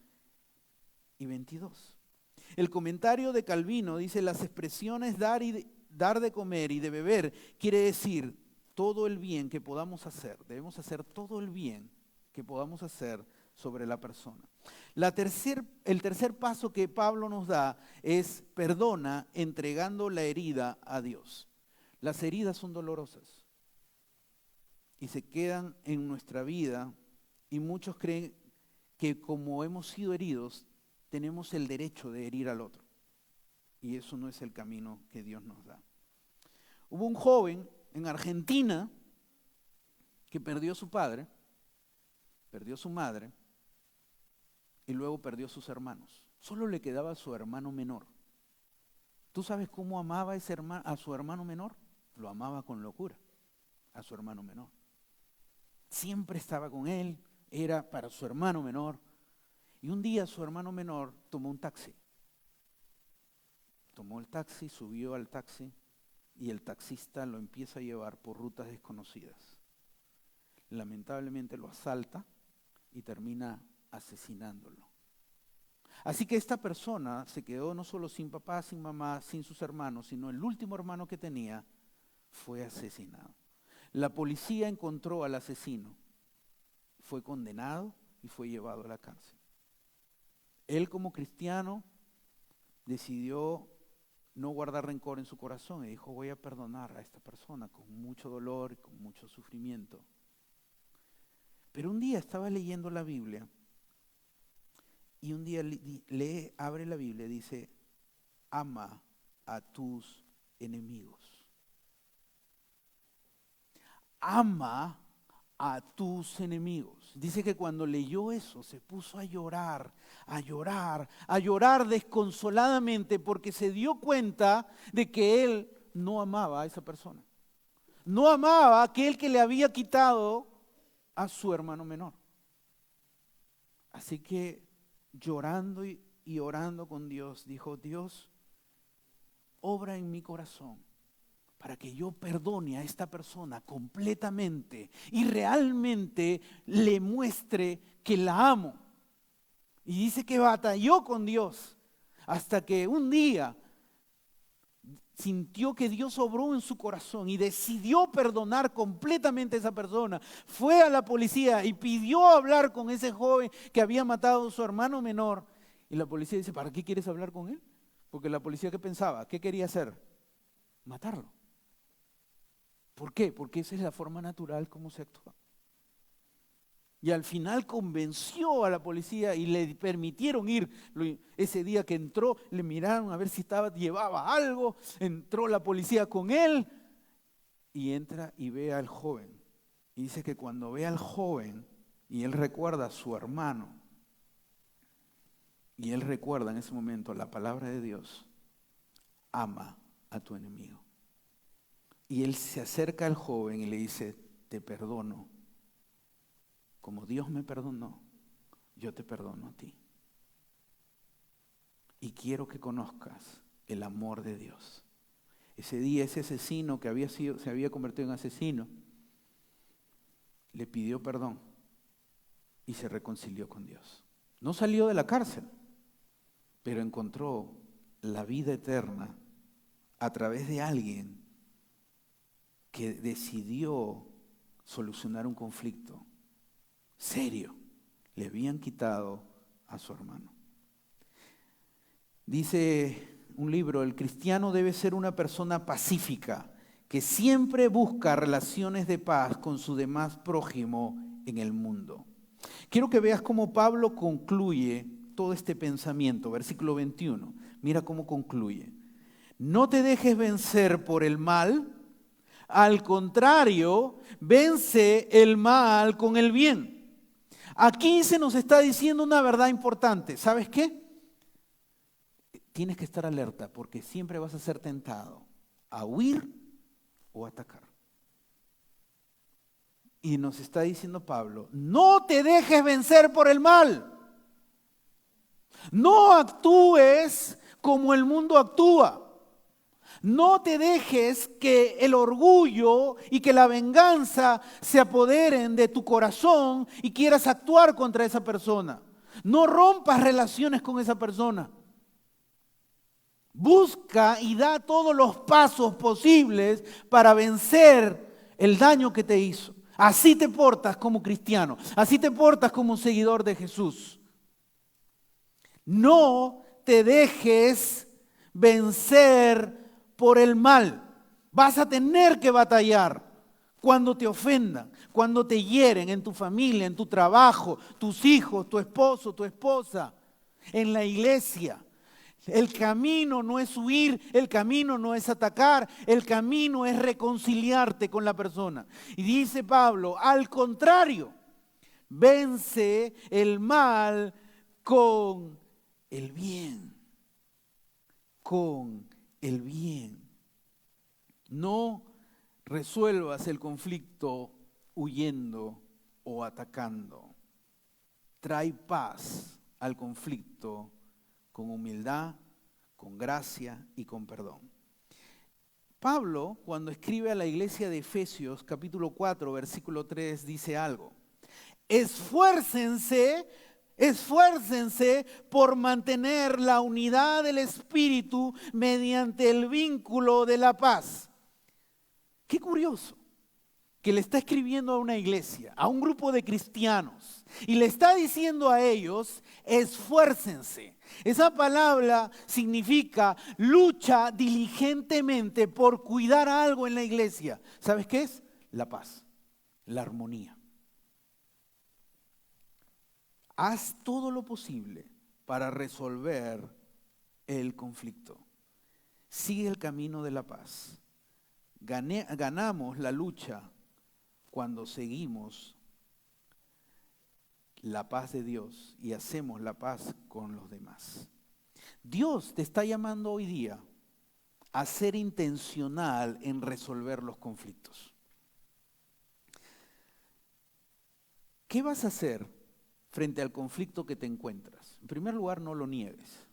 y 22. El comentario de Calvino dice, las expresiones dar de comer y de beber quiere decir todo el bien que podamos hacer. Debemos hacer todo el bien que podamos hacer sobre la persona. El tercer paso que Pablo nos da es perdona entregando la herida a Dios. Las heridas son dolorosas y se quedan en nuestra vida y muchos creen que como hemos sido heridos, tenemos el derecho de herir al otro. Y eso no es el camino que Dios nos da. Hubo un joven en Argentina que perdió a su padre, perdió a su madre y luego perdió a sus hermanos. Solo le quedaba a su hermano menor. ¿Tú sabes cómo amaba a su hermano menor? Lo amaba con locura, a su hermano menor. Siempre estaba con él, era para su hermano menor. Y un día su hermano menor tomó un taxi. Tomó el taxi, subió al taxi y el taxista lo empieza a llevar por rutas desconocidas. Lamentablemente lo asalta y termina asesinándolo. Así que esta persona se quedó no solo sin papá, sin mamá, sin sus hermanos, sino el último hermano que tenía fue asesinado. La policía encontró al asesino, fue condenado y fue llevado a la cárcel. Él como cristiano decidió no guardar rencor en su corazón y dijo, voy a perdonar a esta persona con mucho dolor y con mucho sufrimiento. Pero un día estaba leyendo la Biblia y un día abre la Biblia y dice, ama a tus enemigos. Ama a tus enemigos. Dice que cuando leyó eso se puso a llorar desconsoladamente porque se dio cuenta de que él no amaba a esa persona. No amaba a aquel que le había quitado a su hermano menor. Así que llorando y orando con Dios, dijo, Dios, obra en mi corazón para que yo perdone a esta persona completamente y realmente le muestre que la amo. Y dice que batalló con Dios hasta que un día sintió que Dios obró en su corazón y decidió perdonar completamente a esa persona. Fue a la policía y pidió hablar con ese joven que había matado a su hermano menor. Y la policía dice, ¿para qué quieres hablar con él? Porque la policía, ¿qué pensaba? ¿Qué quería hacer? Matarlo. ¿Por qué? Porque esa es la forma natural como se actúa. Y al final convenció a la policía y le permitieron ir. Ese día que entró, le miraron a ver si llevaba algo. Entró la policía con él y entra y ve al joven. Y dice que cuando ve al joven y él recuerda a su hermano, y él recuerda en ese momento la palabra de Dios, ama a tu enemigo. Y él se acerca al joven y le dice, te perdono. Como Dios me perdonó, yo te perdono a ti. Y quiero que conozcas el amor de Dios. Ese día ese asesino que se había convertido en asesino, le pidió perdón y se reconcilió con Dios. No salió de la cárcel, pero encontró la vida eterna a través de alguien que decidió solucionar un conflicto serio. Le habían quitado a su hermano. Dice un libro, el cristiano debe ser una persona pacífica, que siempre busca relaciones de paz con su demás prójimo en el mundo. Quiero que veas cómo Pablo concluye todo este pensamiento, versículo 21. Mira cómo concluye. No te dejes vencer por el mal, al contrario, vence el mal con el bien. Aquí se nos está diciendo una verdad importante. ¿Sabes qué? Tienes que estar alerta porque siempre vas a ser tentado a huir o atacar. Y nos está diciendo Pablo, no te dejes vencer por el mal. No actúes como el mundo actúa. No te dejes que el orgullo y que la venganza se apoderen de tu corazón y quieras actuar contra esa persona. No rompas relaciones con esa persona. Busca y da todos los pasos posibles para vencer el daño que te hizo. Así te portas como cristiano, así te portas como un seguidor de Jesús. No te dejes vencer por el mal. Vas a tener que batallar cuando te ofendan, cuando te hieren en tu familia, en tu trabajo, tus hijos, tu esposo, tu esposa, en la iglesia. El camino no es huir, el camino no es atacar, el camino es reconciliarte con la persona. Y dice Pablo, al contrario, vence el mal con el bien. Con el bien. No resuelvas el conflicto huyendo o atacando. Trae paz al conflicto con humildad, con gracia y con perdón. Pablo, cuando escribe a la iglesia de Efesios, capítulo 4, versículo 3, dice algo. Esfuércense por mantener la unidad del Espíritu mediante el vínculo de la paz. Qué curioso que le está escribiendo a una iglesia, a un grupo de cristianos, y le está diciendo a ellos, esfuércense. Esa palabra significa lucha diligentemente por cuidar algo en la iglesia. ¿Sabes qué es? La paz, la armonía. Haz todo lo posible para resolver el conflicto. Sigue el camino de la paz. Ganamos la lucha cuando seguimos la paz de Dios y hacemos la paz con los demás. Dios te está llamando hoy día a ser intencional en resolver los conflictos. ¿Qué vas a hacer frente al conflicto que te encuentras? En primer lugar, no lo niegues.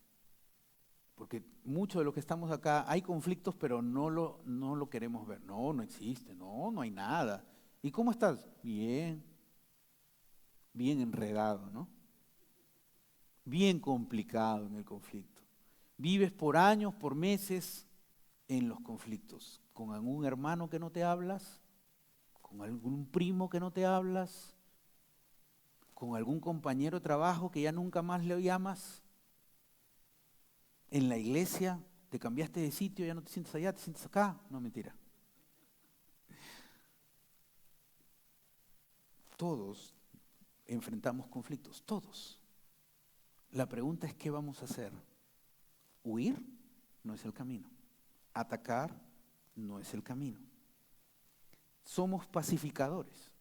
Porque muchos de los que estamos acá, hay conflictos, pero no lo queremos ver. No existe, no hay nada. ¿Y cómo estás? Bien enredado, ¿no? Bien complicado en el conflicto. Vives por años, por meses en los conflictos. Con algún hermano que no te hablas, con algún primo que no te hablas, con algún compañero de trabajo que ya nunca más le llamas. En la iglesia te cambiaste de sitio, ya no te sientes allá, te sientes acá. No, mentira. Todos enfrentamos conflictos, todos. La pregunta es, ¿qué vamos a hacer? Huir no es el camino. Atacar no es el camino. Somos pacificadores.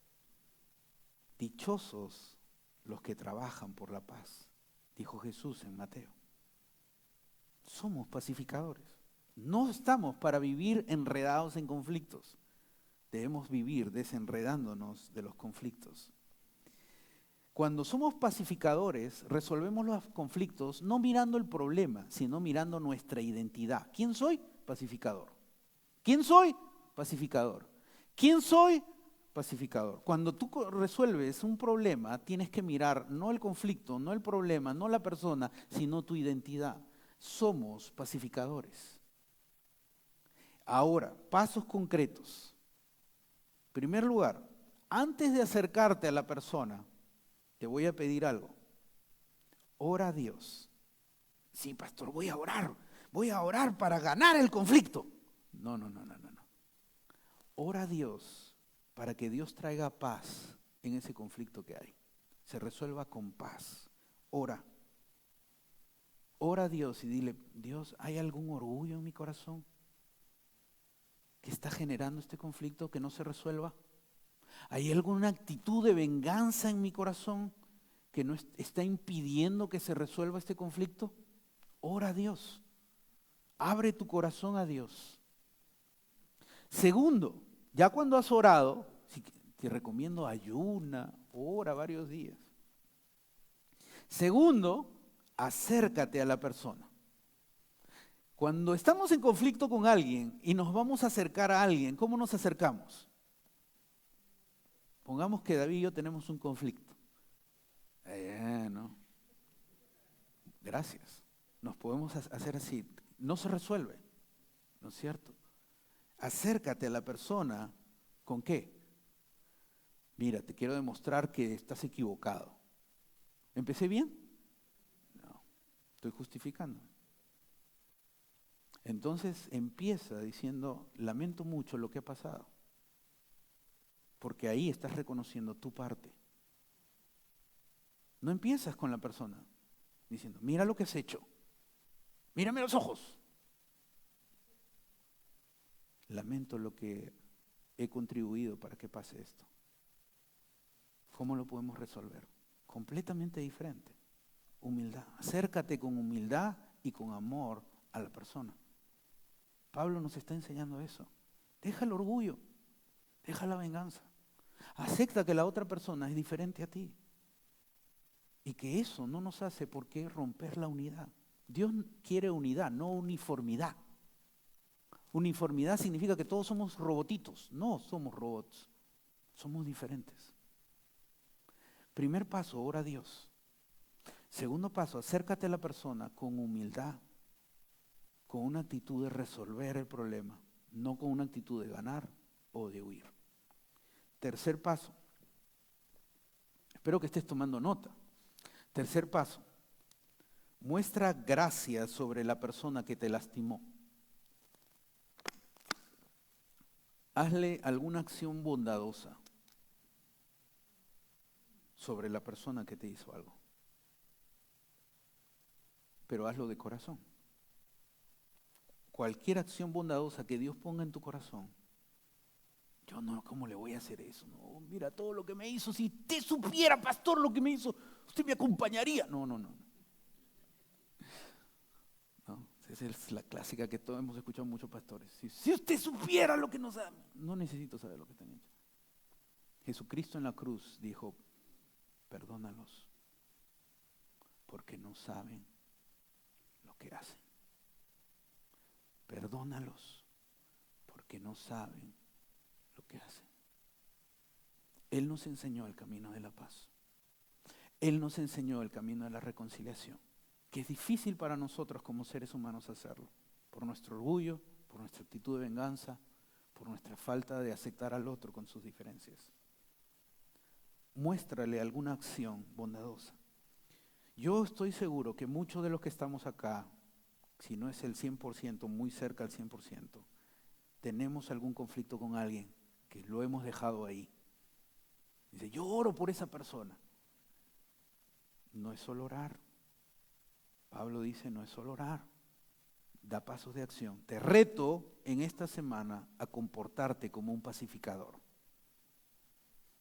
Dichosos los que trabajan por la paz, dijo Jesús en Mateo. Somos pacificadores. No estamos para vivir enredados en conflictos. Debemos vivir desenredándonos de los conflictos. Cuando somos pacificadores, resolvemos los conflictos no mirando el problema, sino mirando nuestra identidad. ¿Quién soy? Pacificador. ¿Quién soy? Pacificador. ¿Quién soy? Pacificador. Cuando tú resuelves un problema, tienes que mirar no el conflicto, no el problema, no la persona, sino tu identidad. Somos pacificadores. Ahora, pasos concretos. En primer lugar, antes de acercarte a la persona, te voy a pedir algo. Ora a Dios. Sí, pastor, voy a orar para ganar el conflicto. No. Ora a Dios para que Dios traiga paz en ese conflicto que hay. Se resuelva con paz. Ora a Dios y dile, Dios, ¿hay algún orgullo en mi corazón que está generando este conflicto que no se resuelva? ¿Hay alguna actitud de venganza en mi corazón que no está impidiendo que se resuelva este conflicto? Ora a Dios. Abre tu corazón a Dios. Segundo, ya cuando has orado, te recomiendo ayuna, ora varios días. Segundo, acércate a la persona. Cuando estamos en conflicto con alguien y nos vamos a acercar a alguien, ¿cómo nos acercamos? Pongamos que David y yo tenemos un conflicto. No. Gracias. Nos podemos hacer así. no se resuelve, ¿no es cierto? Acércate a la persona, ¿con qué? Mira, te quiero demostrar que estás equivocado. ¿Empecé bien? No, estoy justificando. Entonces empieza diciendo, lamento mucho lo que ha pasado, porque ahí estás reconociendo tu parte. No empiezas con la persona diciendo, mira lo que has hecho, mírame los ojos. Lamento lo que he contribuido para que pase esto. ¿Cómo lo podemos resolver? Completamente diferente. Humildad. Acércate con humildad y con amor a la persona. Pablo nos está enseñando eso. Deja el orgullo, deja la venganza. Acepta que la otra persona es diferente a ti. Y que eso no nos hace por qué romper la unidad. Dios quiere unidad, no uniformidad. Uniformidad significa que todos somos robotitos. No somos robots, somos diferentes. Primer paso, ora a Dios. Segundo paso, acércate a la persona con humildad, con una actitud de resolver el problema, no con una actitud de ganar o de huir. Tercer paso, espero que estés tomando nota. Tercer paso, muestra gracia sobre la persona que te lastimó. Hazle alguna acción bondadosa sobre la persona que te hizo algo. Pero hazlo de corazón. Cualquier acción bondadosa que Dios ponga en tu corazón. Yo no, ¿cómo le voy a hacer eso? No, mira todo lo que me hizo. Si te supiera, pastor, lo que me hizo, usted me acompañaría. No. No, esa es la clásica que todos hemos escuchado muchos pastores. Si usted supiera lo que nos da, no necesito saber lo que te han hecho. Jesucristo en la cruz dijo, perdónalos, porque no saben lo que hacen. Perdónalos, porque no saben lo que hacen. Él nos enseñó el camino de la paz. Él nos enseñó el camino de la reconciliación, que es difícil para nosotros como seres humanos hacerlo, por nuestro orgullo, por nuestra actitud de venganza, por nuestra falta de aceptar al otro con sus diferencias. Muéstrale alguna acción bondadosa. Yo estoy seguro que muchos de los que estamos acá, si no es el 100%, muy cerca al 100%, tenemos algún conflicto con alguien que lo hemos dejado ahí. Dice, yo oro por esa persona. No es solo orar. Pablo dice, no es solo orar. Da pasos de acción. Te reto en esta semana a comportarte como un pacificador.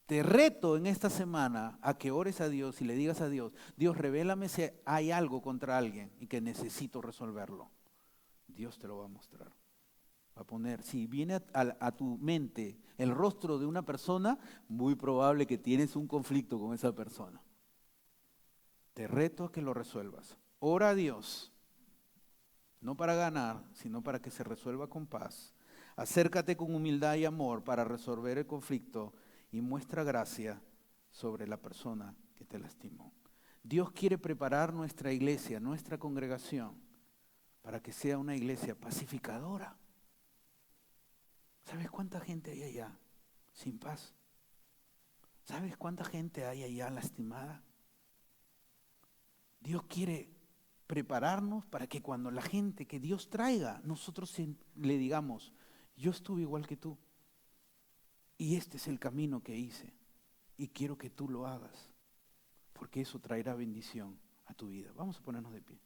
Te reto en esta semana a que ores a Dios y le digas a Dios, Dios, revélame si hay algo contra alguien y que necesito resolverlo. Dios te lo va a mostrar. Va a poner, si viene a tu mente el rostro de una persona, muy probable que tienes un conflicto con esa persona. Te reto a que lo resuelvas. Ora a Dios, no para ganar, sino para que se resuelva con paz. Acércate con humildad y amor para resolver el conflicto y muestra gracia sobre la persona que te lastimó. Dios quiere preparar nuestra iglesia, nuestra congregación, para que sea una iglesia pacificadora. ¿Sabes cuánta gente hay allá sin paz? ¿Sabes cuánta gente hay allá lastimada? Dios quiere prepararnos para que cuando la gente que Dios traiga, nosotros le digamos, yo estuve igual que tú. Y este es el camino que hice y quiero que tú lo hagas, porque eso traerá bendición a tu vida. Vamos a ponernos de pie.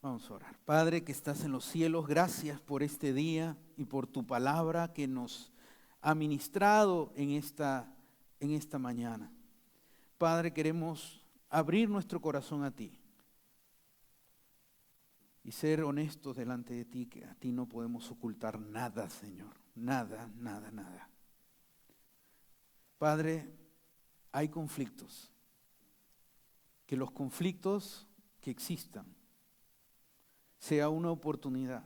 Vamos a orar. Padre que estás en los cielos, gracias por este día y por tu palabra que nos ha ministrado en esta mañana. Padre, queremos abrir nuestro corazón a ti y ser honestos delante de ti, que a ti no podemos ocultar nada, Señor. Nada, nada, nada. Padre, hay conflictos. Que los conflictos que existan sea una oportunidad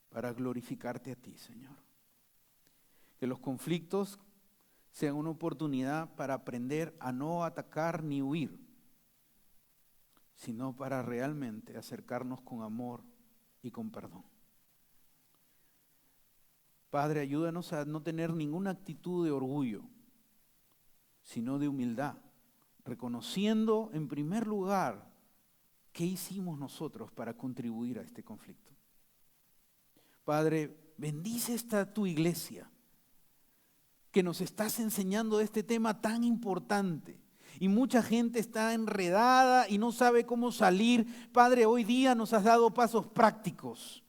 para glorificarte a ti, Señor. Que los conflictos sean una oportunidad para aprender a no atacar ni huir, sino para realmente acercarnos con amor y con perdón. Padre, ayúdanos a no tener ninguna actitud de orgullo, sino de humildad, reconociendo en primer lugar qué hicimos nosotros para contribuir a este conflicto. Padre, bendice esta tu iglesia, que nos estás enseñando este tema tan importante. Y mucha gente está enredada y no sabe cómo salir. Padre, hoy día nos has dado pasos prácticos,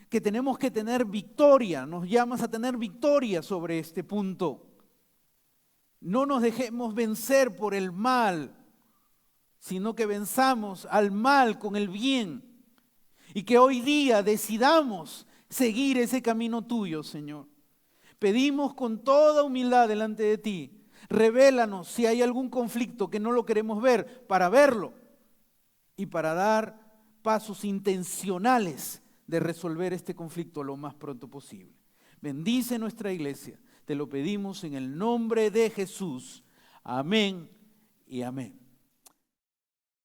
que tenemos que tener victoria. Nos llamas a tener victoria sobre este punto. No nos dejemos vencer por el mal, sino que venzamos al mal con el bien. Y que hoy día decidamos seguir ese camino tuyo, Señor. Pedimos con toda humildad delante de ti. Revélanos si hay algún conflicto que no lo queremos ver, para verlo y para dar pasos intencionales de resolver este conflicto lo más pronto posible. Bendice nuestra iglesia. Te lo pedimos en el nombre de Jesús. Amén y amén.